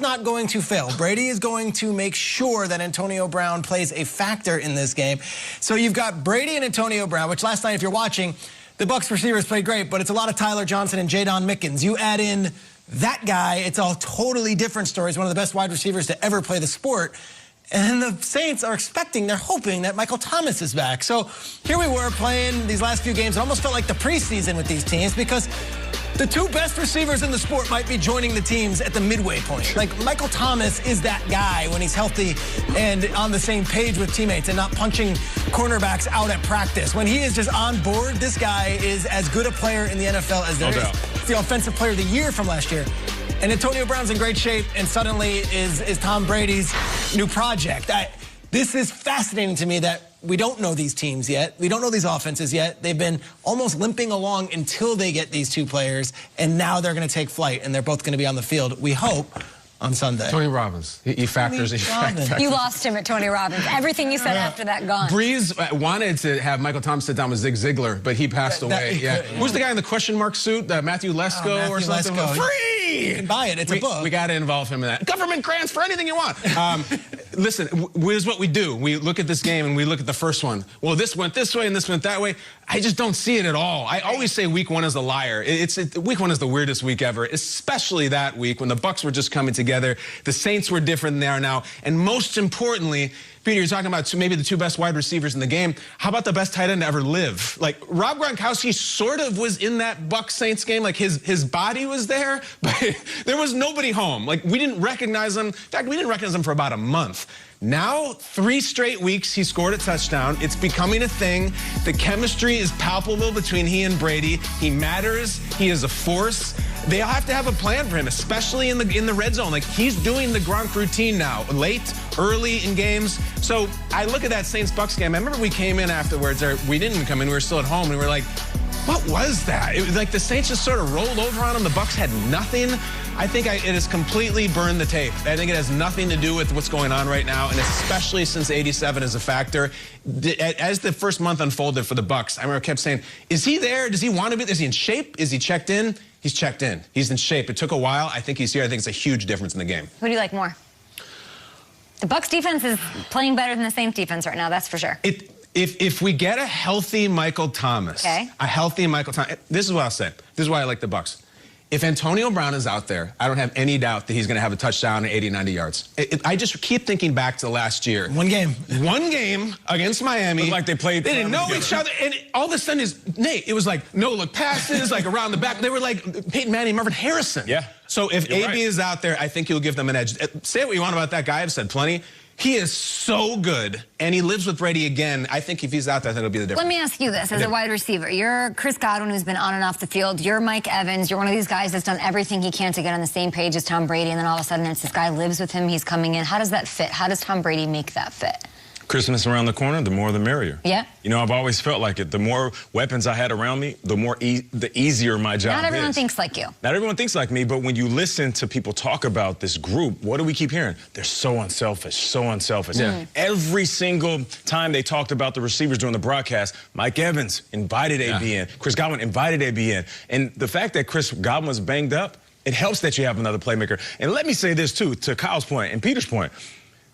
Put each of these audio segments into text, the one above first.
not going to fail. Brady is going to make sure that Antonio Brown plays a factor in this game. So you've got Brady and Antonio Brown, which last night, if you're watching, the Bucs receivers played great, but it's a lot of Tyler Johnson and Jadon Mickens. You add in that guy, it's a totally different story. He's one of the best wide receivers to ever play the sport. And the Saints are they're hoping that Michael Thomas is back. So here we were playing these last few games. It almost felt like the preseason with these teams because the two best receivers in the sport might be joining the teams at the midway point. Like, Michael Thomas is that guy when he's healthy and on the same page with teammates and not punching cornerbacks out at practice. When he is just on board, this guy is as good a player in the NFL as there is. It's the Offensive Player of the Year from last year. And Antonio Brown's in great shape, and suddenly is Tom Brady's new project. This is fascinating to me that we don't know these teams yet. We don't know these offenses yet. They've been almost limping along until they get these two players, and now they're going to take flight, and they're both going to be on the field, we hope, on Sunday. Tony Robbins. He factors. You lost him at Tony Robbins. Everything you said after that gone. Breeze wanted to have Michael Thomas sit down with Zig Ziglar, but he passed away. Who's the guy in the question mark suit? Matthew Lesko or something? Free! You can buy it. It's a book. We got to involve him in that. Government grants for anything you want. Listen, here's what we do. We look at this game and we look at the first one. Well, this went this way and this went that way. I just don't see it at all. I always say week one is a liar. Week one is the weirdest week ever, especially that week when the Bucs were just coming together. The Saints were different than they are now. And most importantly, Peter, you're talking about maybe the two best wide receivers in the game. How about the best tight end to ever live? Like, Rob Gronkowski sort of was in that Bucs-Saints game. Like, his body was there, but there was nobody home. Like, we didn't recognize him. In fact, we didn't recognize him for about a month. Now, 3 straight weeks, he scored a touchdown. It's becoming a thing. The chemistry is palpable between he and Brady. He matters. He is a force. They all have to have a plan for him, especially in the red zone. Like, he's doing the Gronk routine now, late, early in games. So I look at that Saints-Bucs game. I remember we came in afterwards, or we didn't come in. We were still at home, and we were like, what was that? It was like the Saints just sort of rolled over on them. The Bucs had nothing. I think it has completely burned the tape. I think it has nothing to do with what's going on right now, and especially since 87 is a factor. As the first month unfolded for the Bucs, I remember I kept saying, is he there? Does he want to be? Is he in shape? Is he checked in? He's checked in. He's in shape. It took a while. I think he's here. I think it's a huge difference in the game. Who do you like more? The Bucs defense is playing better than the Saints defense right now, that's for sure. If we get a healthy Michael Thomas, this is what I'll say. This is why I like the Bucs. If Antonio Brown is out there, I don't have any doubt that he's going to have a touchdown at 80, 90 yards. I just keep thinking back to last year. One game against Miami. Looked like they played. They didn't know each other. And all of a sudden, Nate, it was like no-look passes, like around the back. They were like Peyton Manning, Marvin Harrison. Yeah. So if AB is out there, I think he'll give them an edge. Say what you want about that guy. I've said plenty. He is so good, and he lives with Brady again. I think if he's out there, I think it'll be the difference. Let me ask you this, as a wide receiver. You're Chris Godwin, who's been on and off the field. You're Mike Evans. You're one of these guys that's done everything he can to get on the same page as Tom Brady, and then all of a sudden it's this guy lives with him, he's coming in. How does that fit? How does Tom Brady make that fit? Christmas around the corner, the more the merrier. Yeah. You know, I've always felt like it. The more weapons I had around me, the easier my job is. Not everyone thinks like you. Not everyone thinks like me, but when you listen to people talk about this group, what do we keep hearing? They're so unselfish, so unselfish. Yeah. Every single time they talked about the receivers during the broadcast, Mike Evans invited AB in. Chris Godwin invited AB in. And the fact that Chris Godwin was banged up, it helps that you have another playmaker. And let me say this, too, to Kyle's point and Peter's point.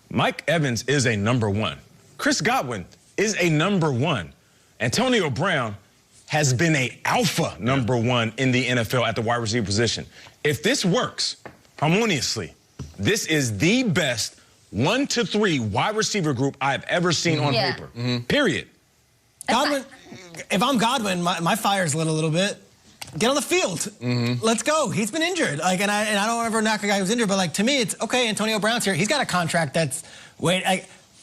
Mike Evans is a #1. Chris Godwin is a #1. Antonio Brown has been a alpha #1 in the NFL at the wide receiver position. If this works harmoniously, this is the best 1 to 3 wide receiver group I've ever seen on paper. Period. Godwin, if I'm Godwin, my fire's lit a little bit. Get on the field. Let's go. He's been injured. Like, and I don't ever knock a guy who's injured, but like to me, it's okay. Antonio Brown's here. He's got a contract that's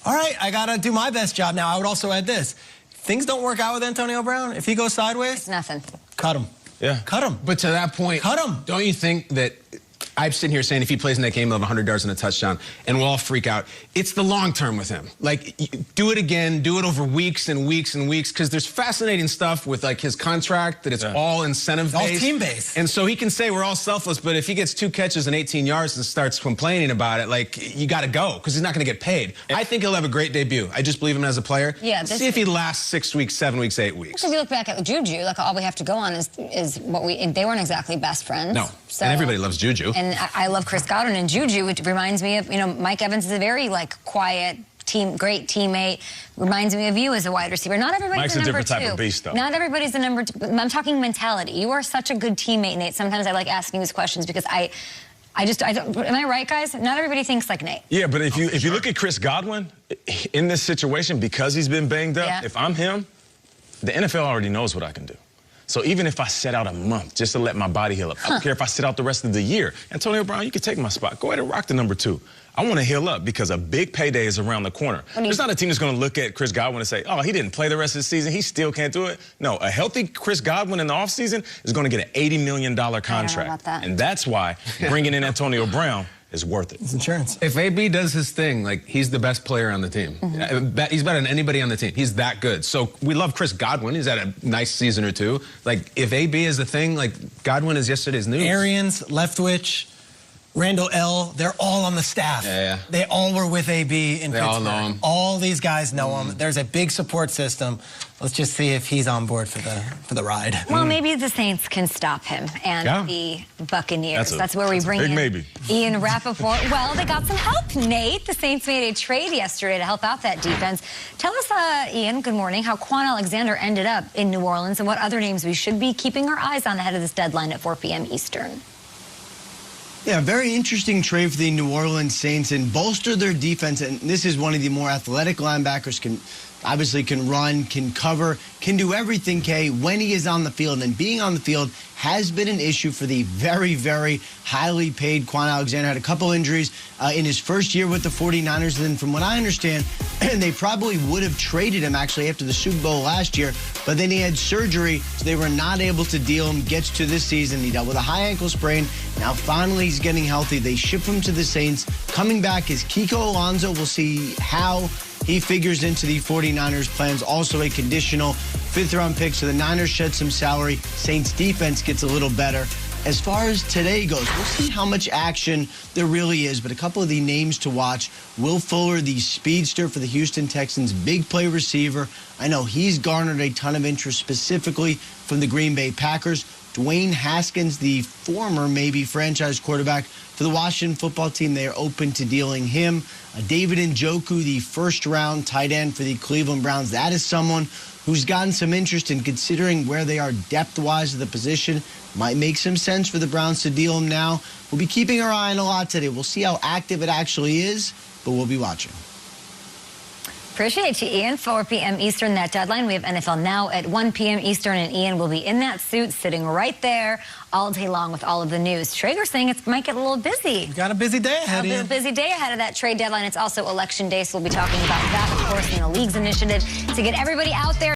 all right, I got to do my best job now. I would also add this. Things don't work out with Antonio Brown. If he goes sideways, it's nothing. Cut him. Yeah. Cut him. But to that point, cut him. Don't you think that I'm sitting here saying if he plays in that game, he'll have 100 yards and a touchdown, and we'll all freak out. It's the long term with him. Like, do it again, do it over weeks and weeks and weeks, because there's fascinating stuff with, like, his contract, that it's all incentive-based. All team-based. And so he can say we're all selfless, but if he gets 2 catches and 18 yards and starts complaining about it, like, you got to go, because he's not going to get paid. I think he'll have a great debut. I just believe him as a player. Yeah. See if he lasts 6 weeks, 7 weeks, 8 weeks. If you look back at Juju, like, all we have to go on is what they weren't exactly best friends. No. So, and everybody loves Juju. And I love Chris Godwin and Juju. It reminds me of, Mike Evans is a very, quiet, great teammate. Reminds me of you as a wide receiver. Not everybody's Mike's a number different type of beast, though. Not everybody's a number two. I'm talking mentality. You are such a good teammate, Nate. Sometimes I like asking these questions because I don't, am I right, guys? Not everybody thinks like Nate. Yeah, but if you look at Chris Godwin in this situation, because he's been banged up, if I'm him, the NFL already knows what I can do. So even if I sit out a month just to let my body heal up, I don't care if I sit out the rest of the year. Antonio Brown, you can take my spot. Go ahead and rock the number 2. I want to heal up because a big payday is around the corner. There's not a team that's going to look at Chris Godwin and say, oh, he didn't play the rest of the season. He still can't do it. No, a healthy Chris Godwin in the offseason is going to get an $80 million contract. And that's why bringing in Antonio Brown is worth it. It's insurance. If AB does his thing, he's the best player on the team. He's better than anybody on the team. He's that good. So we love Chris Godwin. He's had a nice season or two. If AB is the thing, Godwin is yesterday's news. Arians, Leftwich, Randall L., they're all on the staff. Yeah. They all were with AB in Pittsburgh. They all know him. All these guys know him. There's a big support system. Let's just see if he's on board for the ride. Well, maybe the Saints can stop him and the Buccaneers. That's where we bring in Ian Rappaport. Well, they got some help, Nate. The Saints made a trade yesterday to help out that defense. Tell us, Ian, good morning, how Quan Alexander ended up in New Orleans and what other names we should be keeping our eyes on ahead of this deadline at 4 p.m. Eastern. Yeah, very interesting trade for the New Orleans Saints and bolster their defense. And this is one of the more athletic linebackers, obviously can run, can cover, can do everything, Kay, when he is on the field. And being on the field has been an issue for the very, very highly paid Quan Alexander. Had a couple injuries in his first year with the 49ers. And then from what I understand, they probably would have traded him actually after the Super Bowl last year. But then he had surgery, so they were not able to deal him. Gets to this season, he dealt with a high ankle sprain. Now finally he's getting healthy. They ship him to the Saints. Coming back is Kiko Alonso. We'll see how he figures into the 49ers' plans. Also a conditional 5th-round pick, so the Niners shed some salary. Saints' defense gets a little better. As far as today goes, we'll see how much action there really is, but a couple of the names to watch. Will Fuller, the speedster for the Houston Texans, big play receiver. I know he's garnered a ton of interest specifically from the Green Bay Packers. Dwayne Haskins, the former maybe franchise quarterback for the Washington football team, they are open to dealing him. David Njoku, the first-round tight end for the Cleveland Browns. That is someone who's gotten some interest in considering where they are depth-wise at the position. Might make some sense for the Browns to deal him now. We'll be keeping our eye on a lot today. We'll see how active it actually is, but we'll be watching. Appreciate you, Ian. 4 p.m. Eastern, that deadline. We have NFL Now at 1 p.m. Eastern, and Ian will be in that suit sitting right there all day long with all of the news. Traeger's saying it might get a little busy. We've got a busy day ahead, A busy day ahead of that trade deadline. It's also Election Day, so we'll be talking about that, of course, in the league's initiative to get everybody out there.